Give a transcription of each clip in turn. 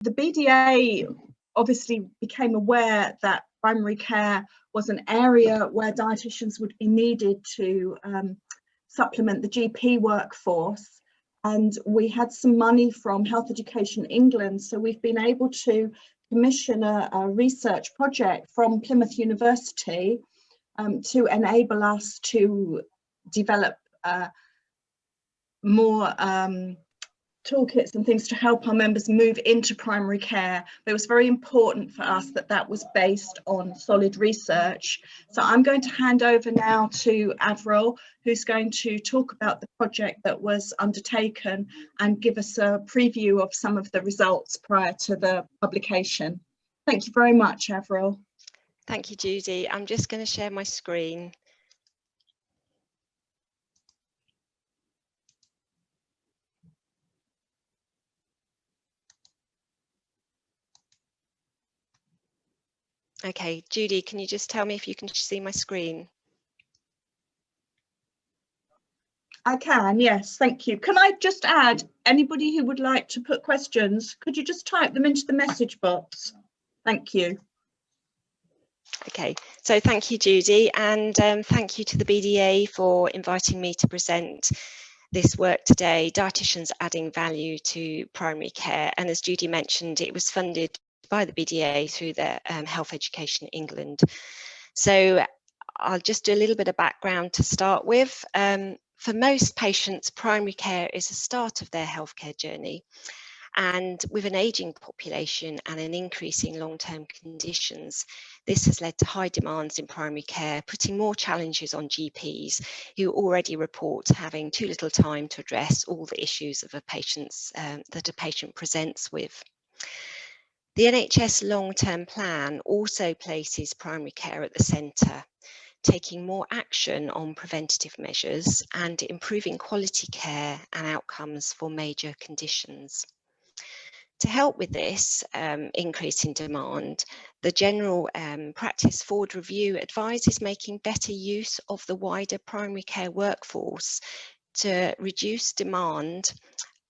the BDA obviously became aware that primary care was an area where dietitians would be needed to supplement the GP workforce. And we had some money from Health Education England, so we've been able to commission a research project from Plymouth University to enable us to develop more toolkits and things to help our members move into primary care. But it was very important for us that that was based on solid research. So I'm going to hand over now to Avril, who's going to talk about the project that was undertaken and give us a preview of some of the results prior to the publication. Thank you very much, Avril. Thank you, Judy. I'm just going to share my screen. Okay, Judy, can you just tell me if you can see my screen? I can, yes, thank you. Can I just add, anybody who would like to put questions, could you just type them into the message box? Thank you. Okay, so thank you, Judy, and thank you to the BDA for inviting me to present this work today, Dietitians Adding Value to Primary Care. And as Judy mentioned, it was funded by the BDA through the Health Education England. So I'll just do a little bit of background to start with. For most patients, primary care is the start of their healthcare journey. And with an ageing population and an increase in long-term conditions, this has led to high demands in primary care, putting more challenges on GPs who already report having too little time to address all the issues of a patient's, that a patient presents with. The NHS long-term plan also places primary care at the centre, taking more action on preventative measures and improving quality care and outcomes for major conditions. To help with this increase in demand, the General Practice Forward Review advises making better use of the wider primary care workforce to reduce demand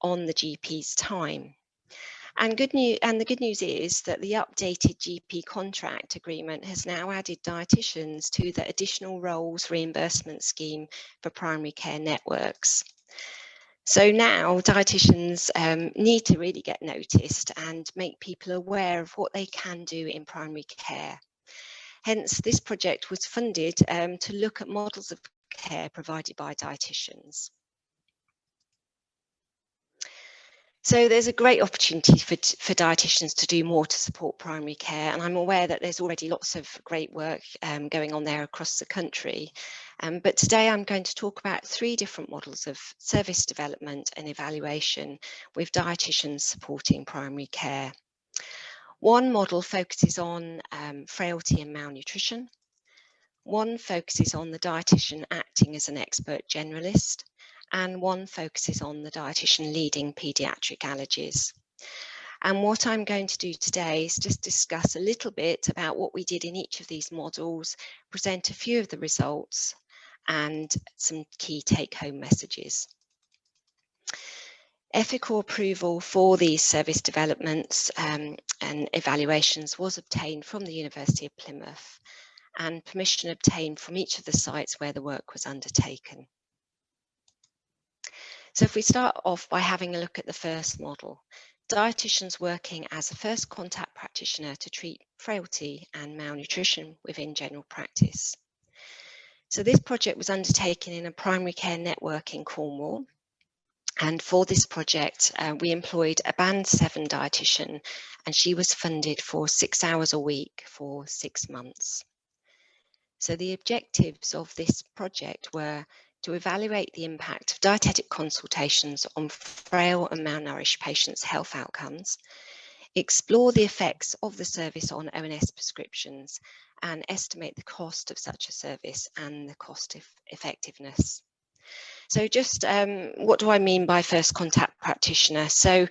on the GP's time. And the good news is that the updated GP contract agreement has now added dietitians to the additional roles reimbursement scheme for primary care networks. So now dietitians need to really get noticed and make people aware of what they can do in primary care. Hence, this project was funded to look at models of care provided by dietitians. So there's a great opportunity for dietitians to do more to support primary care, and I'm aware that there's already lots of great work going on there across the country. But today I'm going to talk about 3 different models of service development and evaluation with dietitians supporting primary care. One model focuses on frailty and malnutrition. One focuses on the dietitian acting as an expert generalist, and one focuses on the dietitian leading paediatric allergies. And what I'm going to do today is just discuss a little bit about what we did in each of these models, present a few of the results, and some key take-home messages. Ethical approval for these service developments and evaluations was obtained from the University of Plymouth, and permission obtained from each of the sites where the work was undertaken. So if we start off by having a look at the first model, dietitians working as a first contact practitioner to treat frailty and malnutrition within general practice. So this project was undertaken in a primary care network in Cornwall. And for this project, we employed a band 7 dietitian, and she was funded for 6 hours a week for 6 months. So the objectives of this project were to evaluate the impact of dietetic consultations on frail and malnourished patients' health outcomes, explore the effects of the service on ONS prescriptions, and estimate the cost of such a service and the cost effectiveness. So just what do I mean by first contact practitioner? So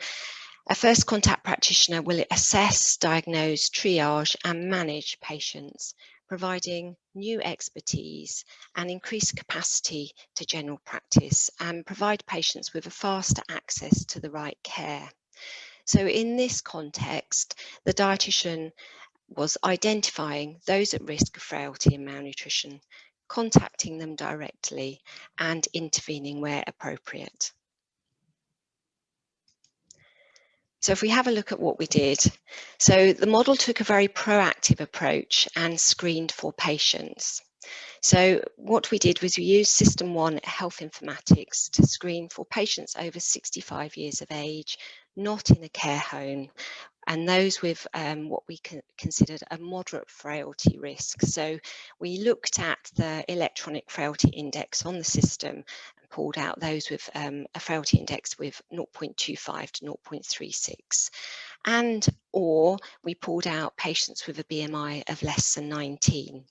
a first contact practitioner will assess, diagnose, triage, and manage patients, providing new expertise and increased capacity to general practice, and provide patients with a faster access to the right care. So in this context, the dietitian was identifying those at risk of frailty and malnutrition, contacting them directly, and intervening where appropriate. So if we have a look at what we did, so the model took a very proactive approach and screened for patients. So what we did was we used System 1 Health Informatics to screen for patients over 65 years of age, not in a care home, and those with what we considered a moderate frailty risk. So we looked at the electronic frailty index on the system and pulled out those with a frailty index with 0.25 to 0.36. And or we pulled out patients with a BMI of less than 19.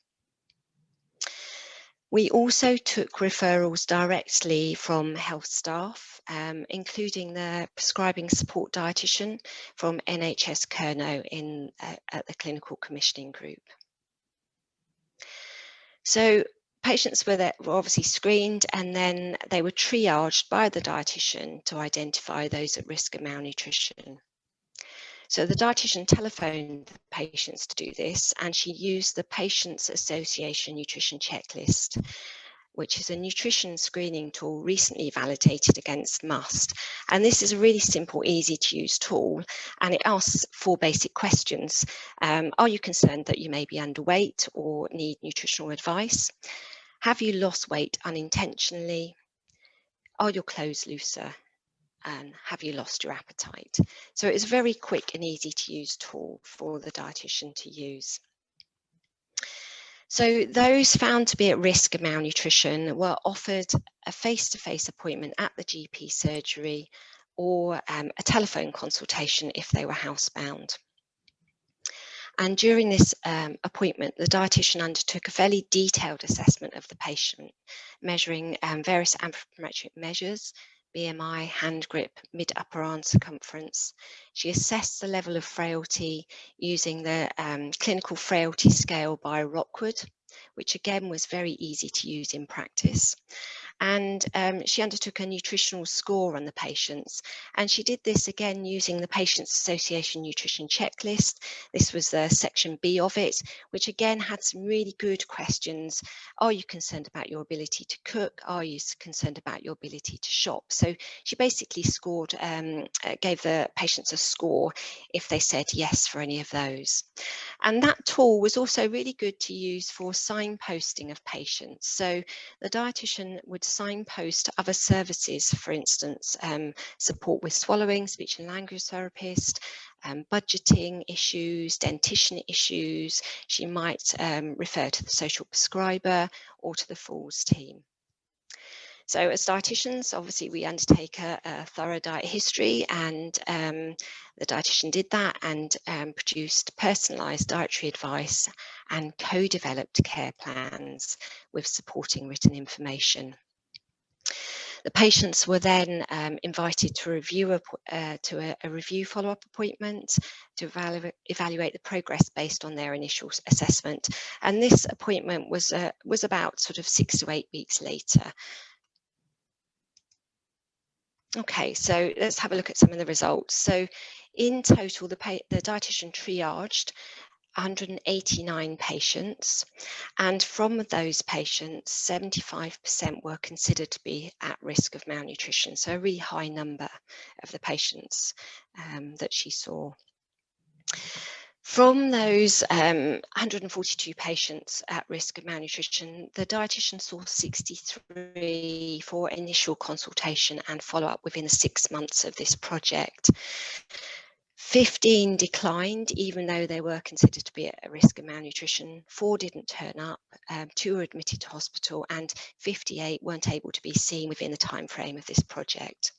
We also took referrals directly from health staff, including the prescribing support dietitian from NHS Kerno at the clinical commissioning group. So patients were obviously screened, and then they were triaged by the dietitian to identify those at risk of malnutrition. So the dietitian telephoned the patients to do this, and she used the Patients Association Nutrition Checklist, which is a nutrition screening tool recently validated against MUST. And this is a really simple, easy to use tool, and it asks 4 basic questions. Are you concerned that you may be underweight or need nutritional advice? Have you lost weight unintentionally? Are your clothes looser? And have you lost your appetite? So it's a very quick and easy to use tool for the dietitian to use. So those found to be at risk of malnutrition were offered a face-to-face appointment at the GP surgery or a telephone consultation if they were housebound. And during this appointment, the dietitian undertook a fairly detailed assessment of the patient, measuring various anthropometric measures, BMI, hand grip, mid-upper arm circumference. She assessed the level of frailty using the clinical frailty scale by Rockwood, which again was very easy to use in practice. And she undertook a nutritional score on the patients. And she did this again using the Patients Association Nutrition Checklist. This was the section B of it, which again had some really good questions. Are you concerned about your ability to cook? Are you concerned about your ability to shop? So she basically scored, gave the patients a score if they said yes for any of those. And that tool was also really good to use for signposting of patients. So the dietitian would signpost other services, for instance, support with swallowing, speech and language therapist, budgeting issues, dentition issues. She might refer to the social prescriber or to the Falls team. So as dietitians, obviously we undertake a thorough diet history, and the dietitian did that and produced personalised dietary advice and co-developed care plans with supporting written information. The patients were then invited to a review follow-up appointment to evaluate the progress based on their initial assessment. And this appointment was about sort of 6 to 8 weeks later. Okay, so let's have a look at some of the results. So in total, the dietitian triaged 189 patients, and from those patients, 75% were considered to be at risk of malnutrition. So a really high number of the patients that she saw. From those 142 patients at risk of malnutrition, the dietitian saw 63 for initial consultation and follow-up within the 6 months of this project. 15 declined, even though they were considered to be at risk of malnutrition. 4 didn't turn up, 2 were admitted to hospital, and 58 weren't able to be seen within the time frame of this project.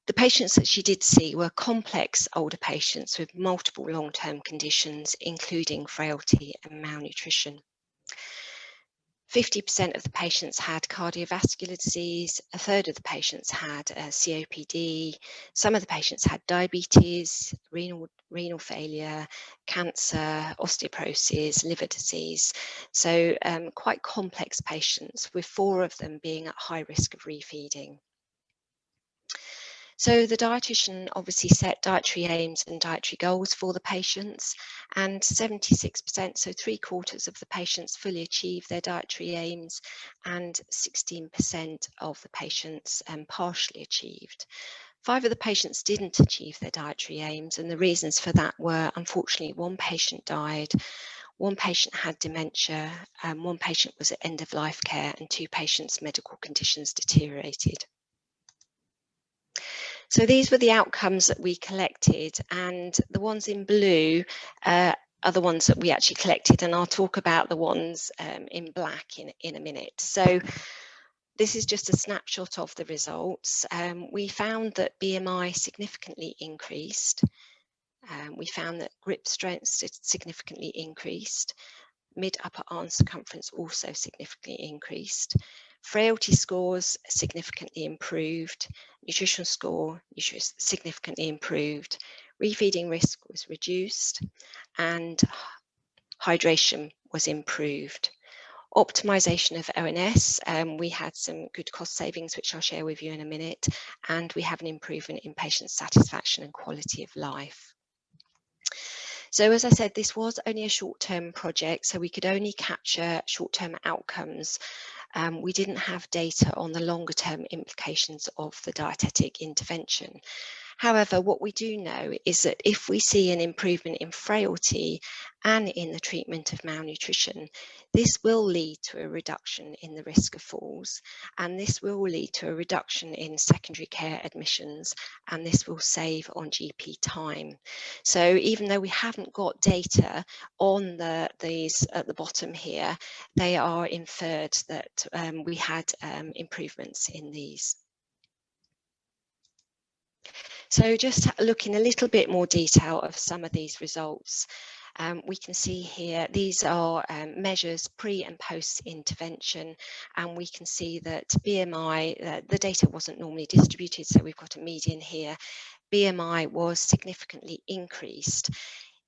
The patients that she did see were complex older patients with multiple long-term conditions, including frailty and malnutrition. 50% of the patients had cardiovascular disease, a third of the patients had COPD, some of the patients had diabetes, renal failure, cancer, osteoporosis, liver disease. So quite complex patients, with 4 of them being at high risk of refeeding. So the dietitian obviously set dietary aims and dietary goals for the patients, and 76%, so 3/4 of the patients fully achieved their dietary aims, and 16% of the patients partially achieved. 5 of the patients didn't achieve their dietary aims, and the reasons for that were, unfortunately, 1 patient died, 1 patient had dementia, 1 patient was at end of life care, and 2 patients' medical conditions deteriorated. So these were the outcomes that we collected, and the ones in blue are the ones that we actually collected, and I'll talk about the ones in black in a minute. So this is just a snapshot of the results. We found that BMI significantly increased. We found that grip strength significantly increased. Mid-upper arm circumference also significantly increased. Frailty scores significantly improved. Nutrition score significantly improved. Refeeding risk was reduced, and hydration was improved. Optimization of ONS, we had some good cost savings, which I'll share with you in a minute, and we have an improvement in patient satisfaction and quality of life. So as I said, this was only a short-term project, so we could only capture short-term outcomes. We didn't have data on the longer-term implications of the dietetic intervention. However, what we do know is that if we see an improvement in frailty and in the treatment of malnutrition, this will lead to a reduction in the risk of falls, and this will lead to a reduction in secondary care admissions, and this will save on GP time. So even though we haven't got data on these at the bottom here, they are inferred that we had improvements in these. So just looking a little bit more detail of some of these results, we can see here, these are measures pre and post intervention, and we can see that BMI, the data wasn't normally distributed, so we've got a median here. BMI was significantly increased.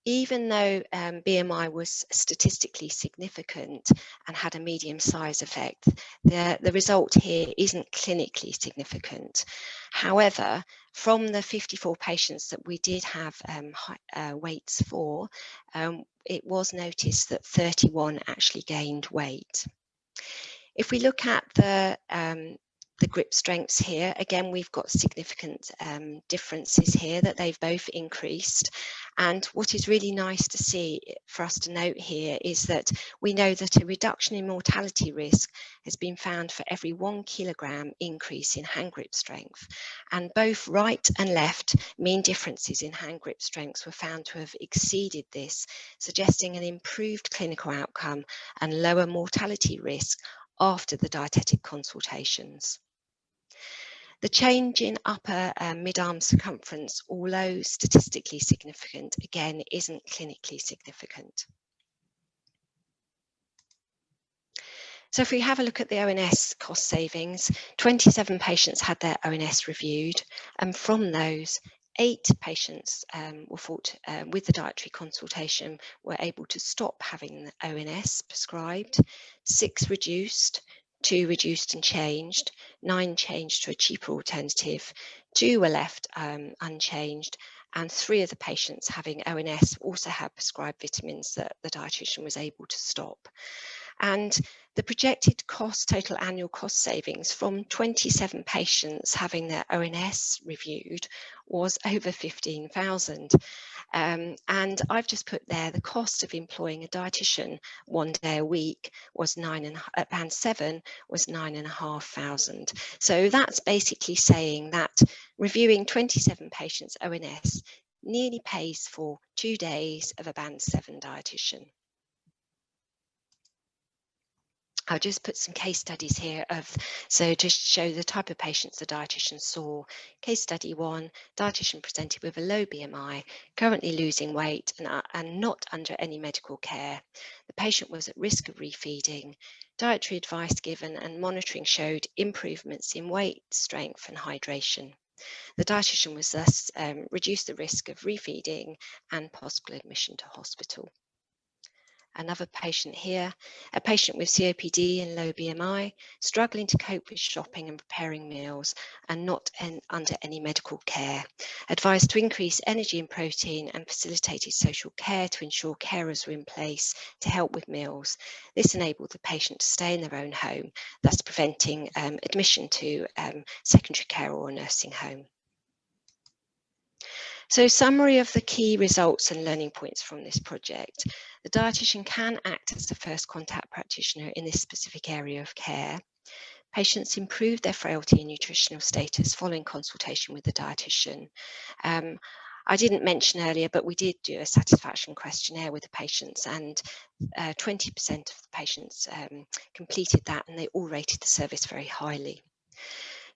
Even though BMI was statistically significant and had a medium size effect, the result here isn't clinically significant. However, from the 54 patients that we did have weights for, it was noticed that 31 actually gained weight. If we look at the grip strengths here, again, we've got significant differences here that they've both increased. And what is really nice to see for us to note here is that we know that a reduction in mortality risk has been found for every 1 kilogram increase in hand grip strength. And both right and left mean differences in hand grip strengths were found to have exceeded this, suggesting an improved clinical outcome and lower mortality risk after the dietetic consultations. The change in upper mid-arm circumference, although statistically significant, again, isn't clinically significant. So if we have a look at the ONS cost savings, 27 patients had their ONS reviewed, and from those, 8 patients were thought with the dietary consultation were able to stop having the ONS prescribed, 6 reduced, 2 reduced and changed, 9 changed to a cheaper alternative, 2 were left unchanged, and 3 of the patients having ONS also had prescribed vitamins that the dietitian was able to stop. And the projected total annual cost savings from 27 patients having their ONS reviewed was over 15,000. And I've just put there the cost of employing a dietitian 1 day a week was at band 7 was 9,500. So that's basically saying that reviewing 27 patients ONS nearly pays for 2 days of a band 7 dietitian. I'll just put some case studies here so to show the type of patients the dietitian saw. Case study 1, dietitian presented with a low BMI, currently losing weight and not under any medical care. The patient was at risk of refeeding. Dietary advice given and monitoring showed improvements in weight, strength and hydration. The dietitian was thus reduced the risk of refeeding and possible admission to hospital. Another patient here, a patient with COPD and low BMI, struggling to cope with shopping and preparing meals and not under any medical care. Advised to increase energy and protein and facilitated social care to ensure carers were in place to help with meals. This enabled the patient to stay in their own home, thus preventing admission to secondary care or a nursing home. So, summary of the key results and learning points from this project. The dietitian can act as the first contact practitioner in this specific area of care. Patients improved their frailty and nutritional status following consultation with the dietitian. I didn't mention earlier, but we did do a satisfaction questionnaire with the patients, and 20% of the patients completed that, and they all rated the service very highly.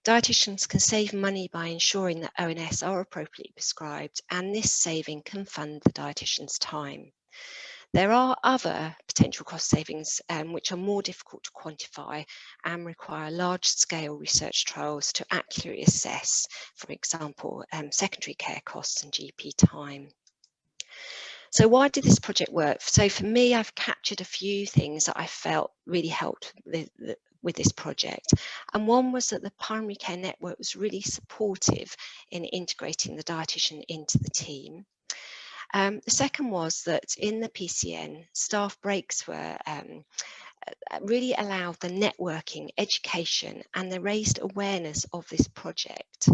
Dietitians can save money by ensuring that ONS are appropriately prescribed, and this saving can fund the dietitian's time. There are other potential cost savings which are more difficult to quantify and require large-scale research trials to accurately assess, for example, secondary care costs and GP time. So why did this project work? So for me, I've captured a few things that I felt really helped with this project. And one was that the primary care network was really supportive in integrating the dietitian into the team. The second was that in the PCN, staff breaks were really allowed the networking, education, and they raised awareness of this project.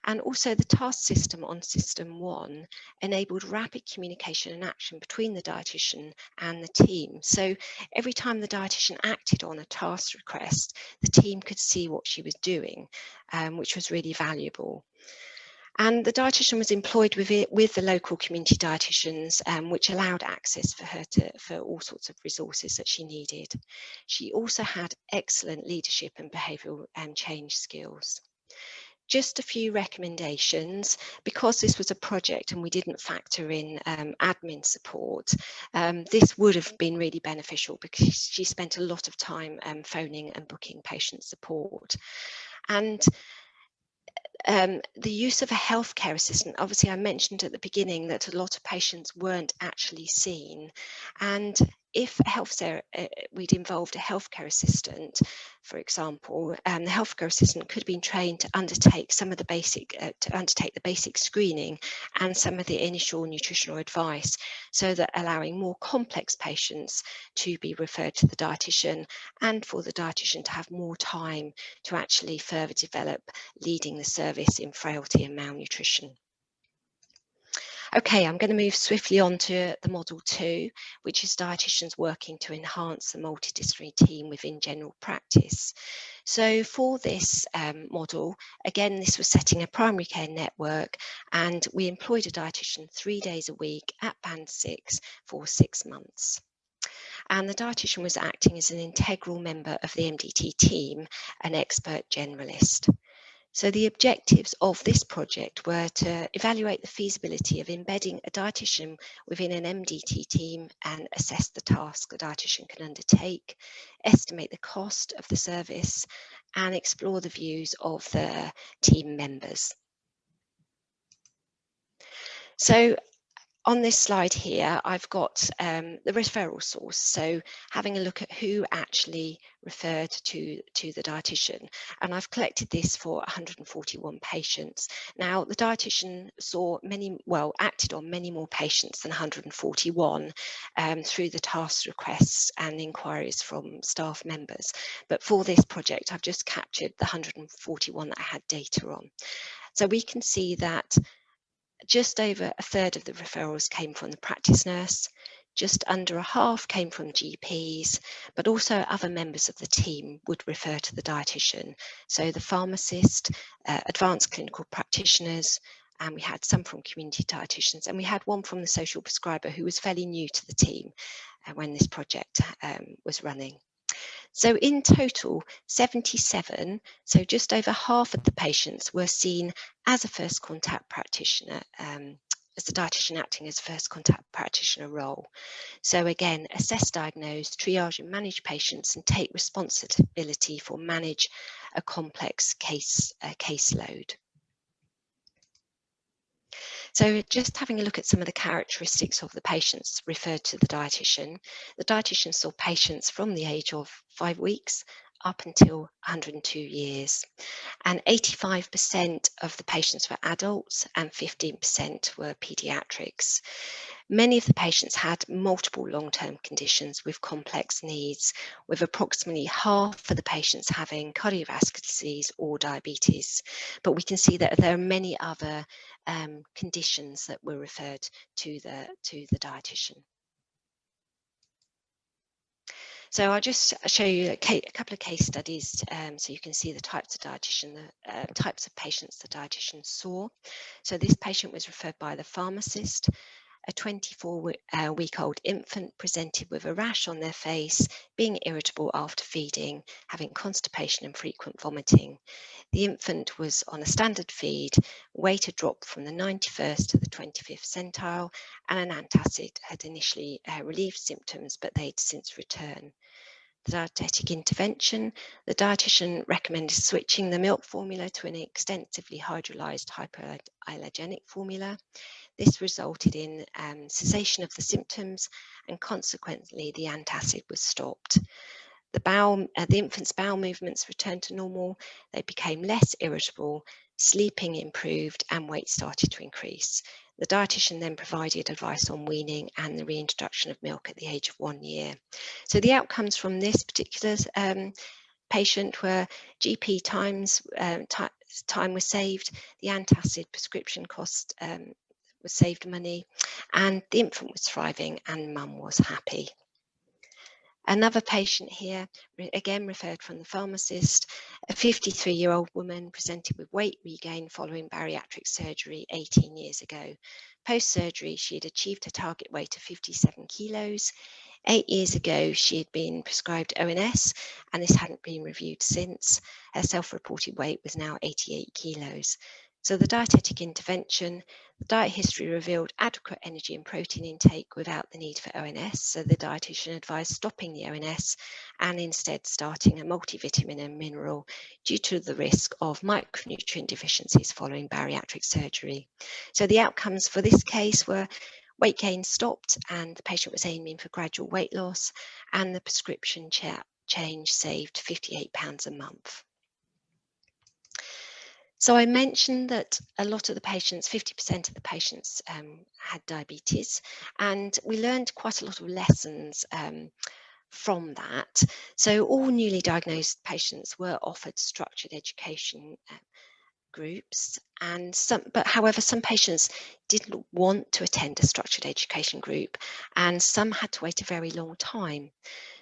And also the task system on System 1 enabled rapid communication and action between the dietitian and the team. So every time the dietitian acted on a task request, the team could see what she was doing, which was really valuable. And the dietitian was employed with the local community dietitians, which allowed access for her for all sorts of resources that she needed. She also had excellent leadership and behavioural change skills. Just a few recommendations. Because this was a project and we didn't factor in admin support, this would have been really beneficial because she spent a lot of time phoning and booking patient support. And the use of a healthcare assistant, obviously I mentioned at the beginning that a lot of patients weren't actually seen, and if we'd involved a healthcare assistant, for example, the healthcare assistant could have been trained to undertake some of the basic screening and some of the initial nutritional advice, so that allowing more complex patients to be referred to the dietitian and for the dietitian to have more time to actually further develop leading the service in frailty and malnutrition. Okay, I'm going to move swiftly on to the model 2, which is dietitians working to enhance the multidisciplinary team within general practice. So for this model, again, this was setting a primary care network, and we employed a dietitian 3 days a week at band 6 for 6 months. And the dietitian was acting as an integral member of the MDT team, an expert generalist. So the objectives of this project were to evaluate the feasibility of embedding a dietitian within an MDT team and assess the task a dietitian can undertake, estimate the cost of the service, and explore the views of the team members. So on this slide here, I've got the referral source. So having a look at who actually referred to the dietitian, and I've collected this for 141 patients. Now, the dietitian acted on many more patients than 141 through the task requests and inquiries from staff members. But for this project, I've just captured the 141 that I had data on. So we can see that just over a third of the referrals came from the practice nurse, just under a half came from GPs, but also other members of the team would refer to the dietitian. So the pharmacist, advanced clinical practitioners, and we had some from community dietitians, and we had one from the social prescriber who was fairly new to the team when this project was running. So in total, 77, so just over half of the patients were seen as a first contact practitioner, as the dietitian acting as a first contact practitioner role. So again, assess, diagnose, triage and manage patients and take responsibility for manage a complex caseload. So just having a look at some of the characteristics of the patients referred to the dietitian saw patients from the age of 5 weeks up until 102 years. And 85% of the patients were adults and 15% were pediatrics. Many of the patients had multiple long-term conditions with complex needs, with approximately half of the patients having cardiovascular disease or diabetes. But we can see that there are many other conditions that were referred to the dietitian. So I'll just show you a couple of case studies so you can see the types of types of patients the dietitian saw. So this patient was referred by the pharmacist. A 24-week-old infant presented with a rash on their face, being irritable after feeding, having constipation and frequent vomiting. The infant was on a standard feed, weight had dropped from the 91st to the 25th centile, and an antacid had initially relieved symptoms, but they'd since returned. The dietetic intervention, the dietitian recommended switching the milk formula to an extensively hydrolyzed hypoallergenic formula. This resulted in cessation of the symptoms, and consequently the antacid was stopped. The infant's bowel movements returned to normal, they became less irritable, sleeping improved, and weight started to increase. The dietitian then provided advice on weaning and the reintroduction of milk at the age of 1 year. So the outcomes from this particular patient were GP time was saved, the antacid prescription cost was saved money, and the infant was thriving and mum was happy. Another patient here, again referred from the pharmacist, a 53-year-old woman presented with weight regain following bariatric surgery 18 years ago. Post-surgery, she had achieved a target weight of 57 kilos. 8 years ago, she had been prescribed ONS, and this hadn't been reviewed since. Her self-reported weight was now 88 kilos. So the dietetic intervention, the diet history revealed adequate energy and protein intake without the need for ONS. So the dietitian advised stopping the ONS and instead starting a multivitamin and mineral due to the risk of micronutrient deficiencies following bariatric surgery. So the outcomes for this case were weight gain stopped and the patient was aiming for gradual weight loss, and the prescription change saved £58 a month. So I mentioned that a lot of the patients, 50% of the patients had diabetes, and we learned quite a lot of lessons from that. So all newly diagnosed patients were offered structured education groups, and however, some patients didn't want to attend a structured education group, and some had to wait a very long time.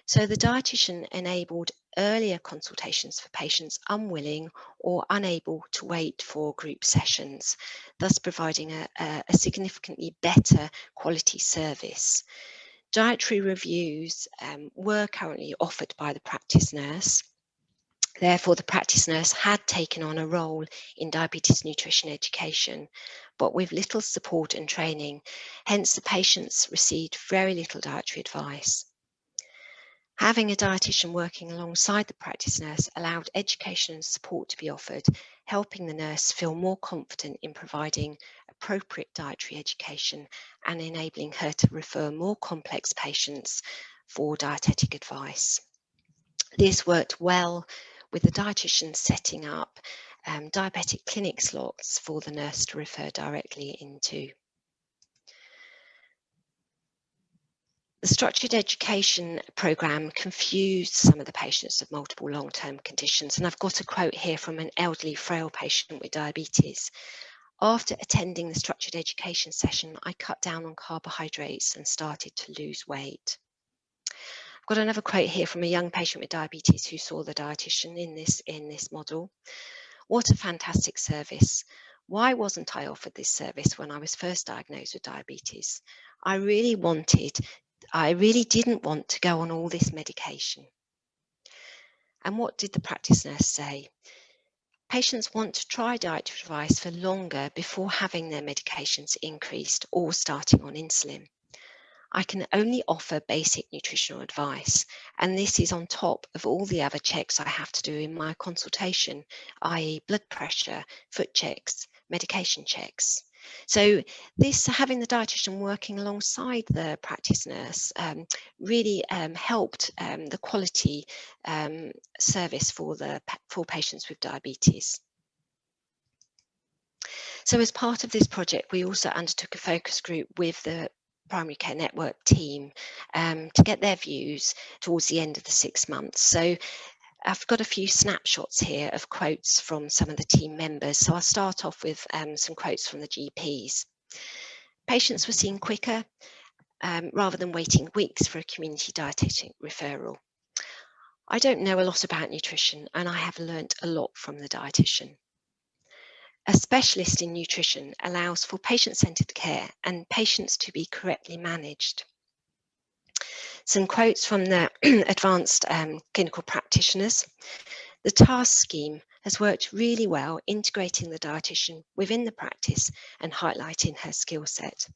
So the dietitian enabled earlier consultations for patients unwilling or unable to wait for group sessions, thus providing a significantly better quality service. Dietary reviews were currently offered by the practice nurse. Therefore, the practice nurse had taken on a role in diabetes nutrition education, but with little support and training. Hence, the patients received very little dietary advice. Having a dietitian working alongside the practice nurse allowed education and support to be offered, helping the nurse feel more confident in providing appropriate dietary education and enabling her to refer more complex patients for dietetic advice. This worked well with the dietitian setting up diabetic clinic slots for the nurse to refer directly into. The structured education programme confused some of the patients with multiple long-term conditions, and I've got a quote here from an elderly frail patient with diabetes. After attending the structured education session, I cut down on carbohydrates and started to lose weight. I've got another quote here from a young patient with diabetes who saw the dietitian in this model. What a fantastic service. Why wasn't I offered this service when I was first diagnosed with diabetes? I really didn't want to go on all this medication. And what did the practice nurse say? Patients want to try dietary advice for longer before having their medications increased or starting on insulin. I can only offer basic nutritional advice, and this is on top of all the other checks I have to do in my consultation, i.e. blood pressure, foot checks, medication checks. So this, having the dietitian working alongside the practice nurse, really helped the quality service for patients with diabetes. So as part of this project, we also undertook a focus group with the primary care network team to get their views towards the end of the 6 months. So I've got a few snapshots here of quotes from some of the team members. So I'll start off with some quotes from the GPs. Patients were seen quicker rather than waiting weeks for a community dietetic referral. I don't know a lot about nutrition, and I have learnt a lot from the dietitian. A specialist in nutrition allows for patient-centred care and patients to be correctly managed. Some quotes from the advanced clinical practitioners. The task scheme has worked really well, integrating the dietitian within the practice and highlighting her skill set,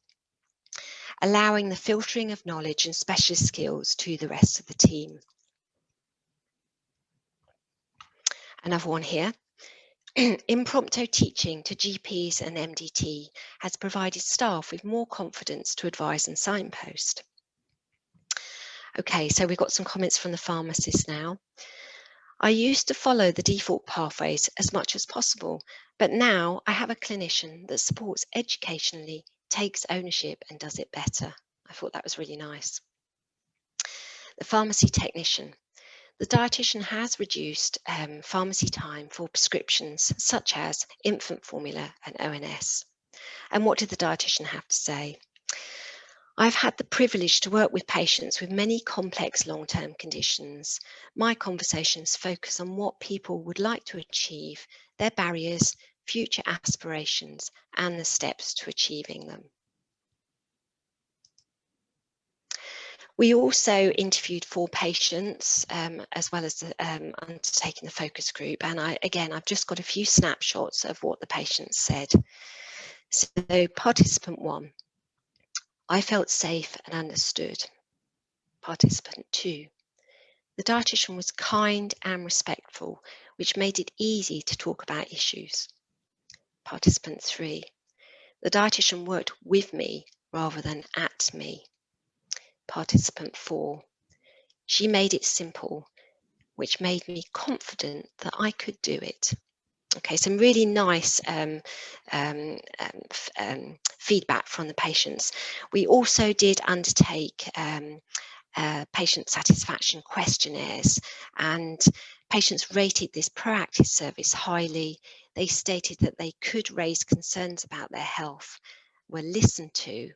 allowing the filtering of knowledge and specialist skills to the rest of the team. Another one here. Impromptu teaching to GPs and MDT has provided staff with more confidence to advise and signpost. Okay, so we've got some comments from the pharmacist now. I used to follow the default pathways as much as possible, but now I have a clinician that supports educationally, takes ownership and does it better. I thought that was really nice. The pharmacy technician. The dietitian has reduced pharmacy time for prescriptions such as infant formula and ONS. And what did the dietitian have to say? I've had the privilege to work with patients with many complex long-term conditions. My conversations focus on what people would like to achieve, their barriers, future aspirations, and the steps to achieving them. We also interviewed 4 patients as well as undertaking the focus group. And I've just got a few snapshots of what the patients said. So participant 1, I felt safe and understood. Participant 2, the dietitian was kind and respectful, which made it easy to talk about issues. Participant 3, the dietitian worked with me rather than at me. Participant 4, she made it simple, which made me confident that I could do it. Okay, some really nice feedback from the patients. We also did undertake patient satisfaction questionnaires, and patients rated this proactive service highly. They stated that they could raise concerns about their health, were listened to,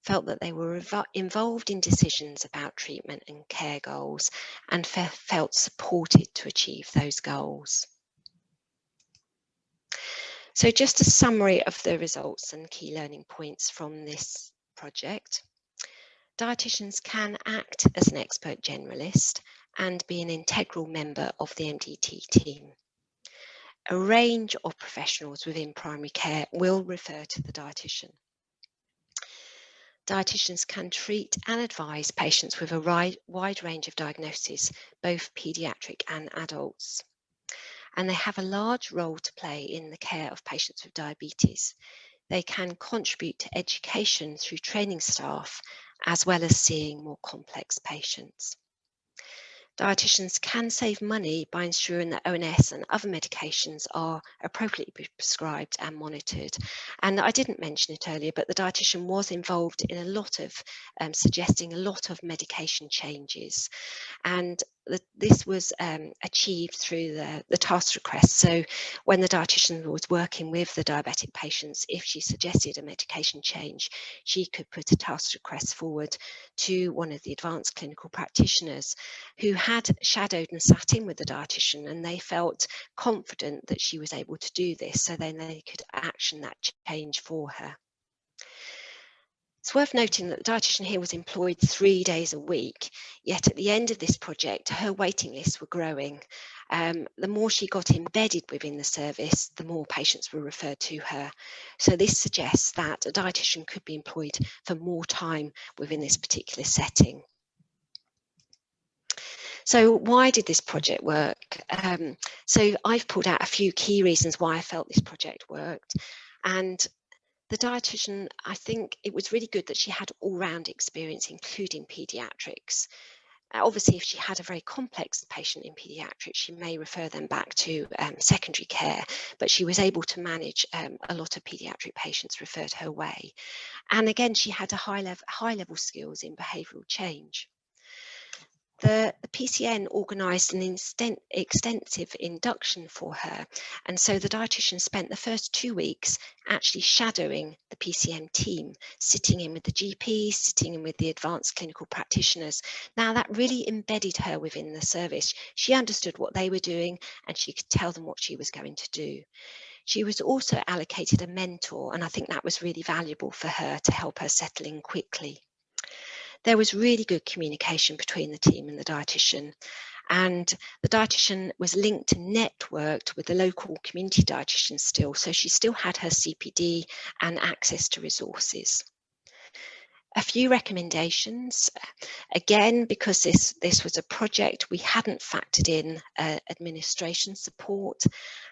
felt that they were involved in decisions about treatment and care goals, and felt supported to achieve those goals. So just a summary of the results and key learning points from this project. Dietitians can act as an expert generalist and be an integral member of the MDT team. A range of professionals within primary care will refer to the dietitian. Dietitians can treat and advise patients with a wide range of diagnoses, both paediatric and adults. And they have a large role to play in the care of patients with diabetes. They can contribute to education through training staff, as well as seeing more complex patients. Dietitians can save money by ensuring that ONS and other medications are appropriately prescribed and monitored. And I didn't mention it earlier, but the dietitian was involved in a lot of suggesting a lot of medication changes. And this was achieved through the task request. So when the dietitian was working with the diabetic patients, if she suggested a medication change, she could put a task request forward to one of the advanced clinical practitioners who had shadowed and sat in with the dietitian, and they felt confident that she was able to do this, so then they could action that change for her. It's worth noting that the dietitian here was employed 3 days a week, yet at the end of this project, her waiting lists were growing. The more she got embedded within the service, the more patients were referred to her. So this suggests that a dietitian could be employed for more time within this particular setting. So why did this project work? So I've pulled out a few key reasons why I felt this project worked. And the dietitian, I think it was really good that she had all-round experience, including paediatrics. Obviously, if she had a very complex patient in paediatrics, she may refer them back to secondary care, but she was able to manage a lot of paediatric patients referred her way. And again, she had a high level skills in behavioural change. The PCN organised an extensive induction for her, and so the dietitian spent the first 2 weeks actually shadowing the PCN team, sitting in with the GPs, sitting in with the advanced clinical practitioners. Now that really embedded her within the service. She understood what they were doing and she could tell them what she was going to do. She was also allocated a mentor, and I think that was really valuable for her to help her settle in quickly. There was really good communication between the team and the dietitian, and the dietitian was linked and networked with the local community dietitian still, so she still had her CPD and access to resources. A few recommendations. Again, because this was a project, we hadn't factored in administration support,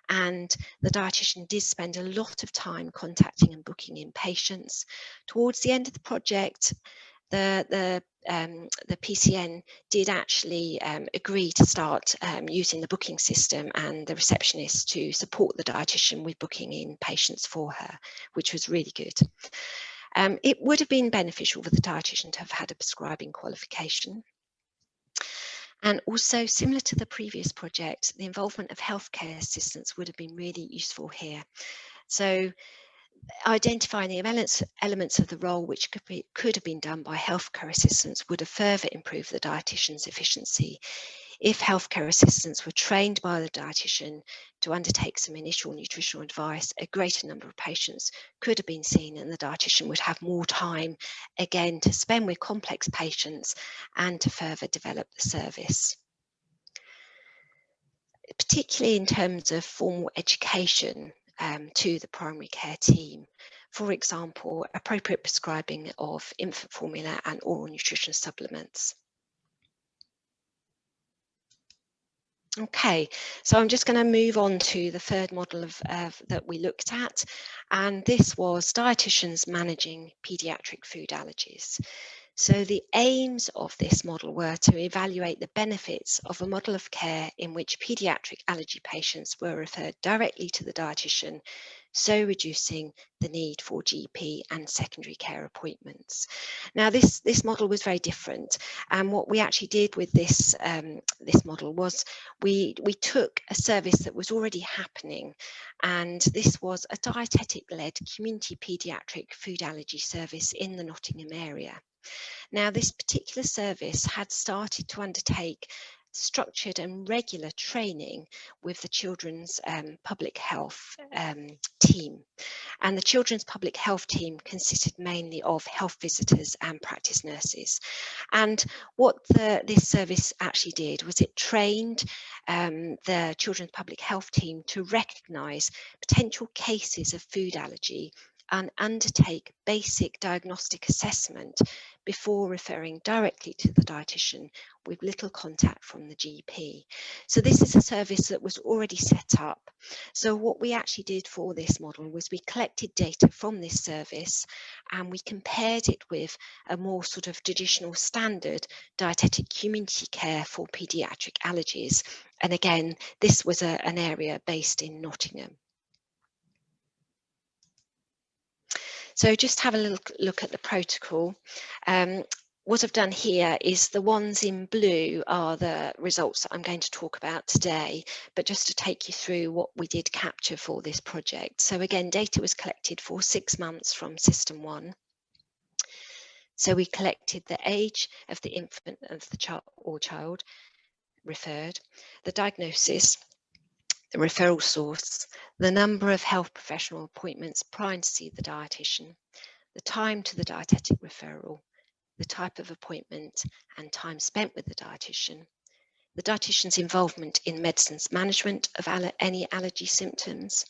and the dietitian did spend a lot of time contacting and booking in patients. Towards the end of the project, the PCN did actually agree to start using the booking system and the receptionist to support the dietitian with booking in patients for her, which was really good. It would have been beneficial for the dietitian to have had a prescribing qualification. And also, similar to the previous project, the involvement of healthcare assistants would have been really useful here. So identifying the elements of the role which could have been done by healthcare assistants would have further improved the dietitian's efficiency. If healthcare assistants were trained by the dietitian to undertake some initial nutritional advice, a greater number of patients could have been seen, and the dietitian would have more time again to spend with complex patients and to further develop the service. Particularly in terms of formal education to the primary care team. For example, appropriate prescribing of infant formula and oral nutrition supplements. Okay, so I'm just going to move on to the third model that we looked at, and this was dietitians managing paediatric food allergies. So the aims of this model were to evaluate the benefits of a model of care in which paediatric allergy patients were referred directly to the dietitian, so reducing the need for GP and secondary care appointments. Now this model was very different, and what we actually did with this model was we took a service that was already happening, and this was a dietetic-led community paediatric food allergy service in the Nottingham area. Now, this particular service had started to undertake structured and regular training with the children's public health team. And the children's public health team consisted mainly of health visitors and practice nurses. And what this service actually did was it trained the children's public health team to recognise potential cases of food allergy and undertake basic diagnostic assessment before referring directly to the dietitian with little contact from the GP. So this is a service that was already set up. So what we actually did for this model was we collected data from this service and we compared it with a more sort of traditional standard dietetic community care for paediatric allergies. And again, this was an area based in Nottingham. So just have a little look at the protocol. What I've done here is the ones in blue are the results that I'm going to talk about today, but just to take you through what we did capture for this project. So again, data was collected for 6 months from System 1. So we collected the age of the infant of the child referred, the diagnosis, the referral source, the number of health professional appointments prior to see the dietitian, the time to the dietetic referral, the type of appointment and time spent with the dietitian's involvement in medicine's management of any allergy symptoms,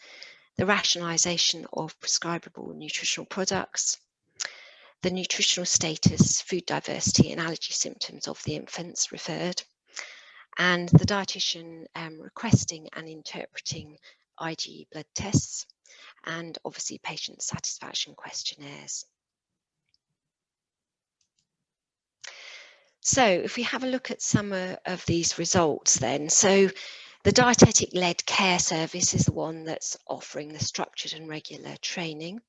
the rationalisation of prescribable nutritional products, the nutritional status, food diversity and allergy symptoms of the infants referred, and the dietitian requesting and interpreting IgE blood tests, and obviously patient satisfaction questionnaires. So if we have a look at some of these results then, so the dietetic-led care service is the one that's offering the structured and regular training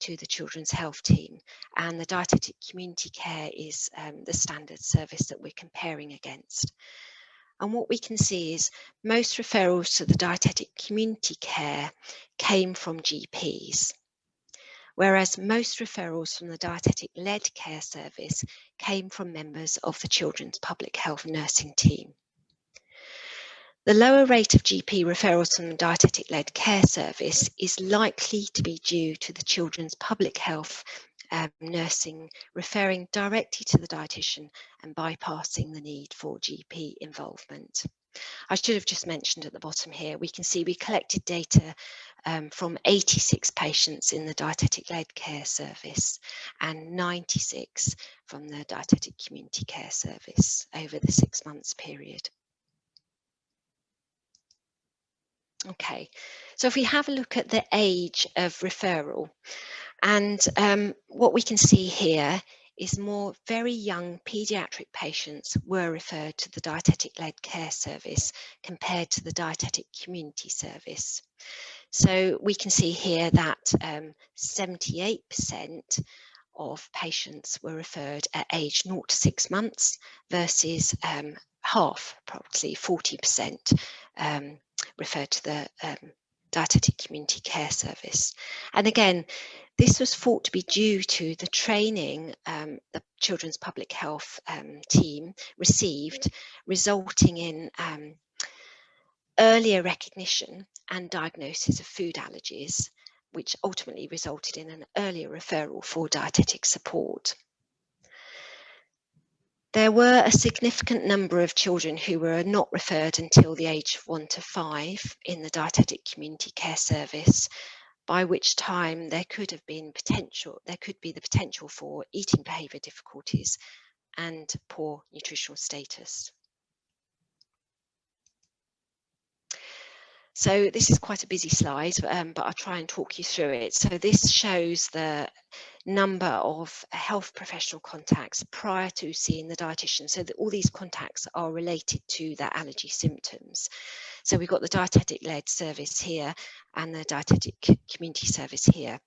to the children's health team, and the dietetic community care is the standard service that we're comparing against. And what we can see is most referrals to the dietetic community care came from GPs, whereas most referrals from the dietetic-led care service came from members of the children's public health nursing team. The lower rate of GP referrals from the dietetic-led care service is likely to be due to the children's public health nursing referring directly to the dietitian and bypassing the need for GP involvement. I should have just mentioned at the bottom here, we can see we collected data from 86 patients in the dietetic-led care service and 96 from the dietetic community care service over the 6 months period. Okay, so if we have a look at the age of referral, and what we can see here is more very young paediatric patients were referred to the dietetic-led care service compared to the dietetic community service. So we can see here that 78% of patients were referred at age 0 to 6 months versus half, probably 40%, referred to the dietetic community care service. And again, this was thought to be due to the training the children's public health team received, resulting in earlier recognition and diagnosis of food allergies, which ultimately resulted in an earlier referral for dietetic support. There were a significant number of children who were not referred until the age of 1 to 5 in the dietetic community care service, by which time there could be the potential for eating behaviour difficulties and poor nutritional status. So this is quite a busy slide, but I'll try and talk you through it. So this shows the number of health professional contacts prior to seeing the dietitian, so that all these contacts are related to their allergy symptoms. So we've got the dietetic-led service here and the dietetic community service here.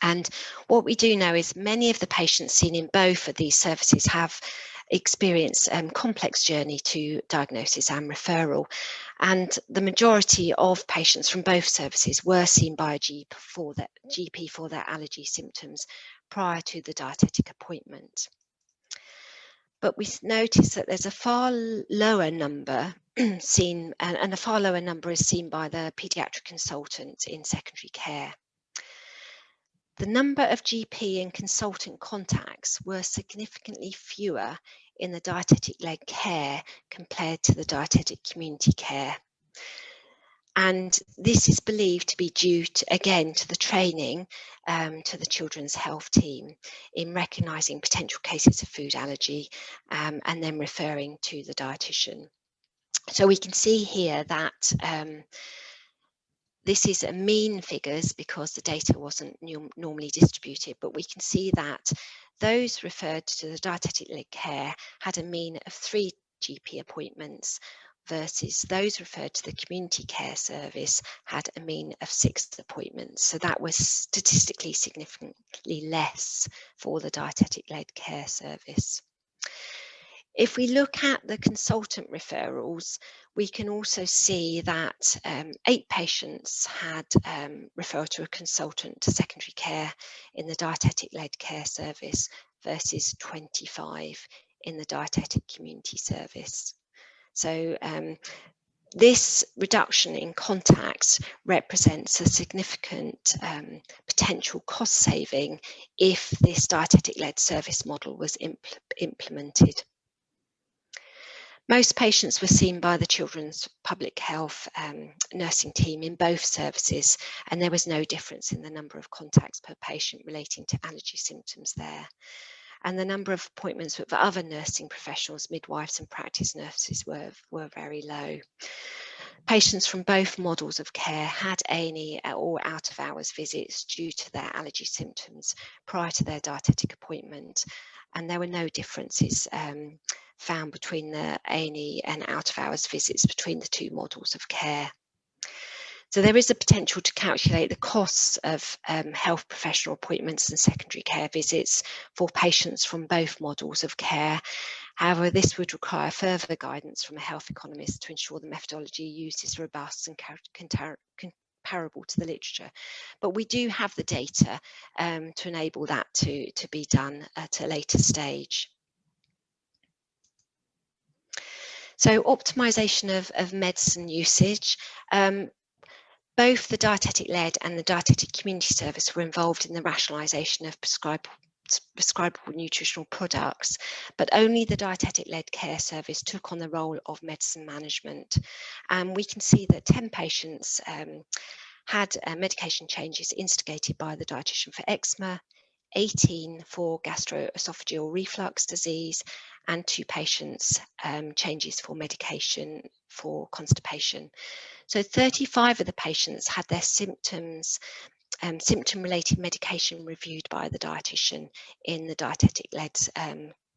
And what we do know is many of the patients seen in both of these services have experienced complex journey to diagnosis and referral. And the majority of patients from both services were seen by a GP for their allergy symptoms prior to the dietetic appointment. But we notice that there's a far lower number seen, and a far lower number is seen by the paediatric consultant in secondary care. The number of GP and consultant contacts were significantly fewer in the dietetic-led care compared to the dietetic community care. And this is believed to be due to, again, to the training to the children's health team in recognising potential cases of food allergy and then referring to the dietitian. So we can see here that this is a mean figures because the data wasn't normally distributed, but we can see that those referred to the dietetic-led care had a mean of 3 GP appointments versus those referred to the community care service had a mean of 6 appointments. So that was statistically significantly less for the dietetic-led care service. If we look at the consultant referrals, we can also see that 8 patients had referred to a consultant to secondary care in the dietetic-led care service versus 25 in the dietetic community service. So this reduction in contacts represents a significant potential cost saving if this dietetic-led service model was implemented. Most patients were seen by the children's public health nursing team in both services, and there was no difference in the number of contacts per patient relating to allergy symptoms there. And the number of appointments with other nursing professionals, midwives and practice nurses were very low. Patients from both models of care had A&E or out-of-hours visits due to their allergy symptoms prior to their dietetic appointment, and there were no differences found between the A&E and out-of-hours visits between the two models of care. So there is a potential to calculate the costs of health professional appointments and secondary care visits for patients from both models of care. However, this would require further guidance from a health economist to ensure the methodology used is robust and comparable to the literature. But we do have the data to enable that to be done at a later stage. So optimization of medicine usage. Both the dietetic-led and the dietetic community service were involved in the rationalisation of prescribable nutritional products, but only the dietetic-led care service took on the role of medicine management. And we can see that 10 patients had medication changes instigated by the dietitian for eczema, 18 for gastroesophageal reflux disease, and 2 patients changes for medication for constipation. So 35 of the patients had their symptom-related medication reviewed by the dietitian in the dietetic-led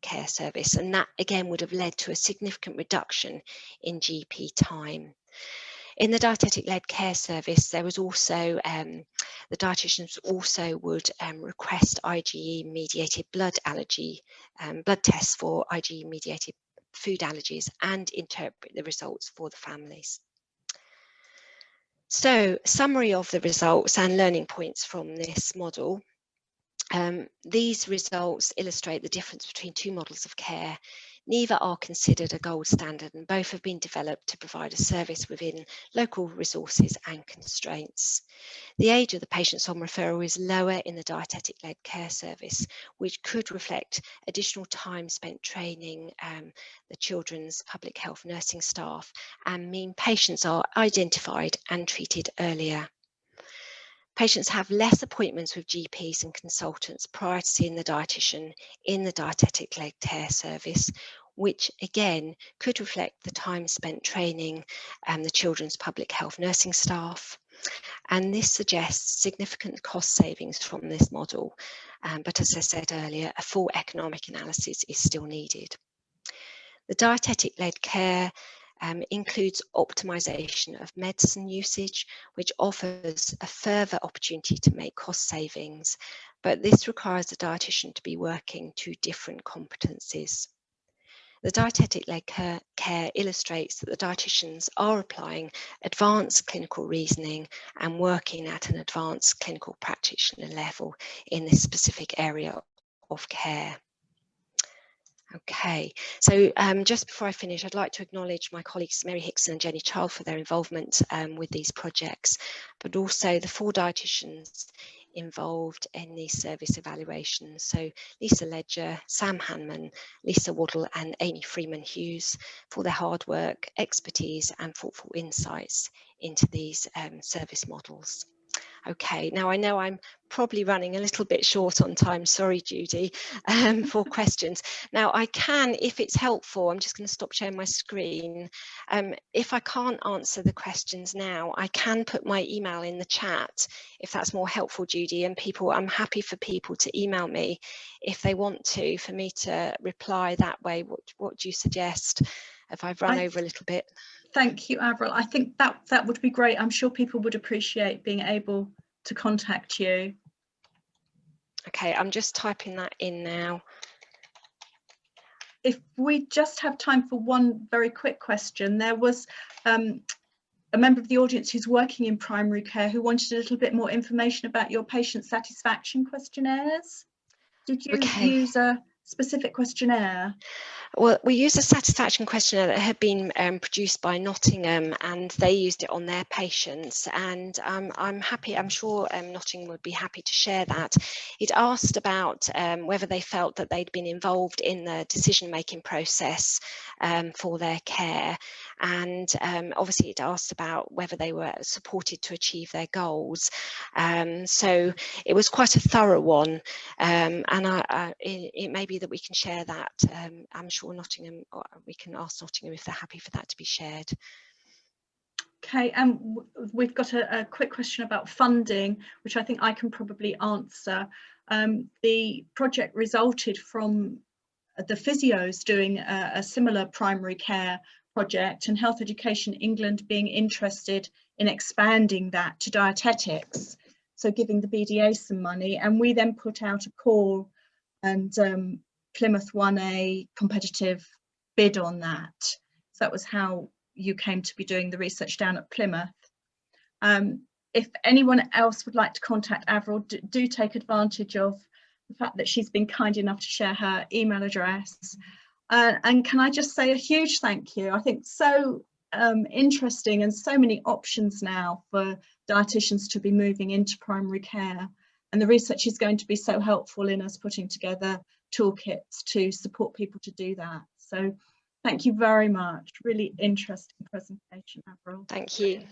care service, and that again would have led to a significant reduction in GP time. In the dietetic-led care service, there was also, the dietitians also would request IgE-mediated blood tests for IgE-mediated food allergies and interpret the results for the families. So, summary of the results and learning points from this model. These results illustrate the difference between two models of care. Neither are considered a gold standard, and both have been developed to provide a service within local resources and constraints. The age of the patients on referral is lower in the dietetic-led care service, which could reflect additional time spent training the children's public health nursing staff and mean patients are identified and treated earlier. Patients have less appointments with GPs and consultants prior to seeing the dietitian in the dietetic-led care service, which again could reflect the time spent training the children's public health nursing staff. And this suggests significant cost savings from this model. But as I said earlier, a full economic analysis is still needed. The dietetic-led care includes optimization of medicine usage, which offers a further opportunity to make cost savings, but this requires the dietitian to be working to different competencies. The dietetic-led care illustrates that the dietitians are applying advanced clinical reasoning and working at an advanced clinical practitioner level in this specific area of care. Okay, so just before I finish, I'd like to acknowledge my colleagues Mary Hickson and Jenny Child for their involvement with these projects, but also the 4 dietitians involved in these service evaluations. So Lisa Ledger, Sam Hanman, Lisa Waddle and Amy Freeman-Hughes for their hard work, expertise and thoughtful insights into these service models. Okay, now I know I'm probably running a little bit short on time, sorry Judy, for questions. Now I can, if it's helpful, I'm just going to stop sharing my screen. If I can't answer the questions now, I can put my email in the chat if that's more helpful, Judy, and I'm happy for people to email me if they want to, for me to reply that way. What do you suggest if I've run over a little bit? Thank you, Avril. I think that would be great. I'm sure people would appreciate being able to contact you. Okay, I'm just typing that in now. If we just have time for one very quick question, there was a member of the audience who's working in primary care who wanted a little bit more information about your patient satisfaction questionnaires. Did you use a specific questionnaire? Well, we used a satisfaction questionnaire that had been produced by Nottingham, and they used it on their patients, and I'm sure Nottingham would be happy to share that. It asked about whether they felt that they'd been involved in the decision-making process for their care, and obviously it asked about whether they were supported to achieve their goals. So it was quite a thorough one, and it may be that we can share that. I'm sure Nottingham, or we can ask Nottingham if they're happy for that to be shared. Okay, and we've got a quick question about funding, which I think I can probably answer. The project resulted from the physios doing a similar primary care project, and Health Education England being interested in expanding that to dietetics, so giving the BDA some money, and we then put out a call, and Plymouth won a competitive bid on that. So that was how you came to be doing the research down at Plymouth. If anyone else would like to contact Avril, do take advantage of the fact that she's been kind enough to share her email address. And can I just say a huge thank you? I think so interesting, and so many options now for dietitians to be moving into primary care. And the research is going to be so helpful in us putting together toolkits to support people to do that. So thank you very much. Really interesting presentation, Avril. Thank you.